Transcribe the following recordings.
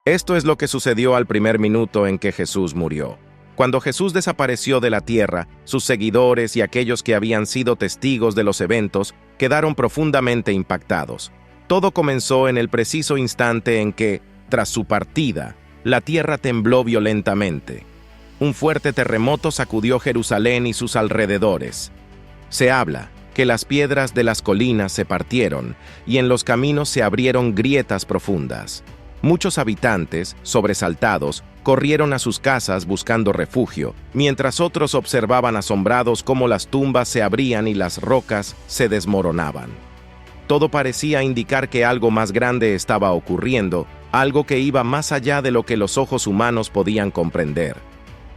Esto es lo que sucedió al primer minuto en que Jesús murió. Cuando Jesús desapareció de la tierra, sus seguidores y aquellos que habían sido testigos de los eventos quedaron profundamente impactados. Todo comenzó en el preciso instante en que, tras su partida, la tierra tembló violentamente. Un fuerte terremoto sacudió Jerusalén y sus alrededores. Se habla que las piedras de las colinas se partieron y en los caminos se abrieron grietas profundas. Muchos habitantes, sobresaltados, corrieron a sus casas buscando refugio, mientras otros observaban asombrados cómo las tumbas se abrían y las rocas se desmoronaban. Todo parecía indicar que algo más grande estaba ocurriendo, algo que iba más allá de lo que los ojos humanos podían comprender.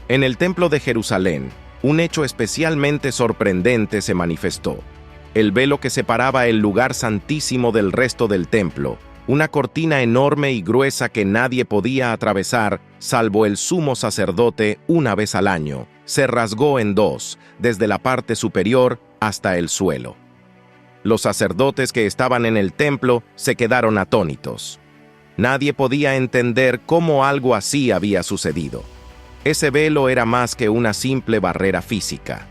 En el templo de Jerusalén, un hecho especialmente sorprendente se manifestó. El velo que separaba el lugar santísimo del resto del templo, una cortina enorme y gruesa que nadie podía atravesar, salvo el sumo sacerdote una vez al año, se rasgó en dos, desde la parte superior hasta el suelo. Los sacerdotes que estaban en el templo se quedaron atónitos. Nadie podía entender cómo algo así había sucedido. Ese velo era más que una simple barrera física.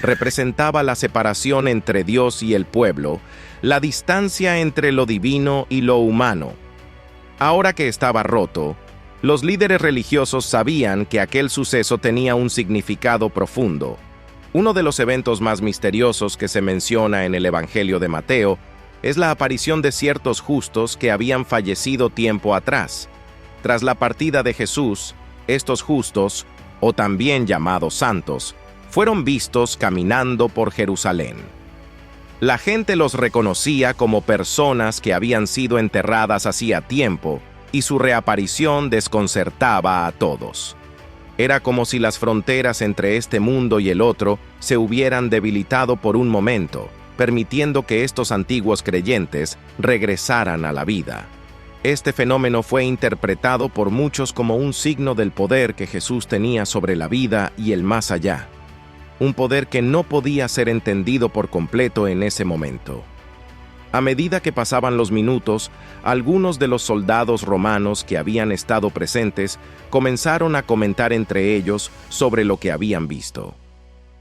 Representaba la separación entre Dios y el pueblo, la distancia entre lo divino y lo humano. Ahora que estaba roto, los líderes religiosos sabían que aquel suceso tenía un significado profundo. Uno de los eventos más misteriosos que se menciona en el Evangelio de Mateo es la aparición de ciertos justos que habían fallecido tiempo atrás. Tras la partida de Jesús, estos justos, o también llamados santos, fueron vistos caminando por Jerusalén. La gente los reconocía como personas que habían sido enterradas hacía tiempo, y su reaparición desconcertaba a todos. Era como si las fronteras entre este mundo y el otro se hubieran debilitado por un momento, permitiendo que estos antiguos creyentes regresaran a la vida. Este fenómeno fue interpretado por muchos como un signo del poder que Jesús tenía sobre la vida y el más allá. Un poder que no podía ser entendido por completo en ese momento. A medida que pasaban los minutos, algunos de los soldados romanos que habían estado presentes comenzaron a comentar entre ellos sobre lo que habían visto.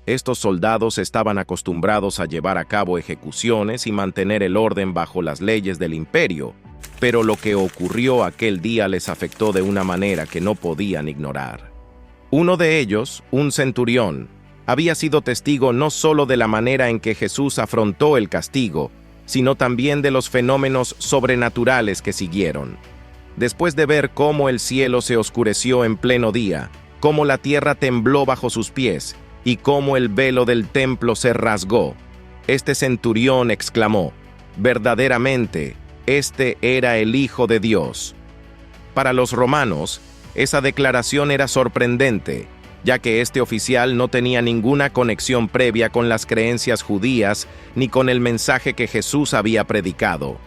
Estos soldados estaban acostumbrados a llevar a cabo ejecuciones y mantener el orden bajo las leyes del imperio, pero lo que ocurrió aquel día les afectó de una manera que no podían ignorar. Uno de ellos, un centurión, había sido testigo no solo de la manera en que Jesús afrontó el castigo, sino también de los fenómenos sobrenaturales que siguieron. Después de ver cómo el cielo se oscureció en pleno día, cómo la tierra tembló bajo sus pies y cómo el velo del templo se rasgó, este centurión exclamó: «Verdaderamente, este era el Hijo de Dios». Para los romanos, esa declaración era sorprendente, ya que este oficial no tenía ninguna conexión previa con las creencias judías ni con el mensaje que Jesús había predicado.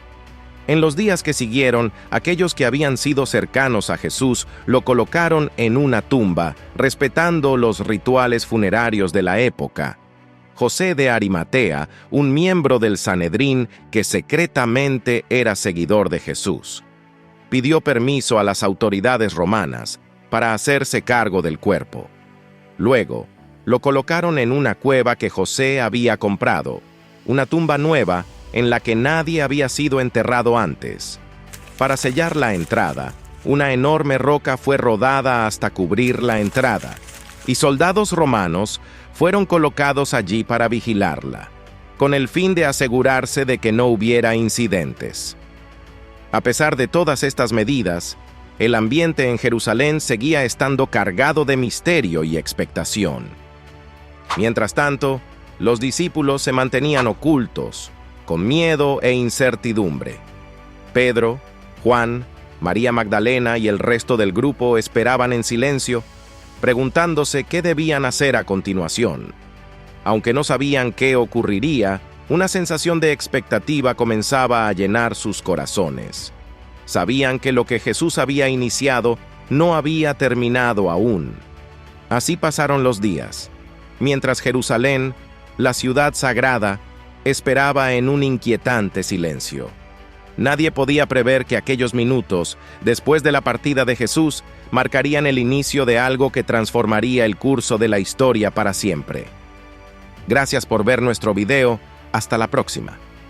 En los días que siguieron, aquellos que habían sido cercanos a Jesús lo colocaron en una tumba, respetando los rituales funerarios de la época. José de Arimatea, un miembro del Sanedrín que secretamente era seguidor de Jesús, pidió permiso a las autoridades romanas para hacerse cargo del cuerpo. Luego, lo colocaron en una cueva que José había comprado, una tumba nueva en la que nadie había sido enterrado antes. Para sellar la entrada, una enorme roca fue rodada hasta cubrir la entrada, y soldados romanos fueron colocados allí para vigilarla, con el fin de asegurarse de que no hubiera incidentes. A pesar de todas estas medidas, el ambiente en Jerusalén seguía estando cargado de misterio y expectación. Mientras tanto, los discípulos se mantenían ocultos, con miedo e incertidumbre. Pedro, Juan, María Magdalena y el resto del grupo esperaban en silencio, preguntándose qué debían hacer a continuación. Aunque no sabían qué ocurriría, una sensación de expectativa comenzaba a llenar sus corazones. Sabían que lo que Jesús había iniciado no había terminado aún. Así pasaron los días, mientras Jerusalén, la ciudad sagrada, esperaba en un inquietante silencio. Nadie podía prever que aquellos minutos, después de la partida de Jesús, marcarían el inicio de algo que transformaría el curso de la historia para siempre. Gracias por ver nuestro video. Hasta la próxima.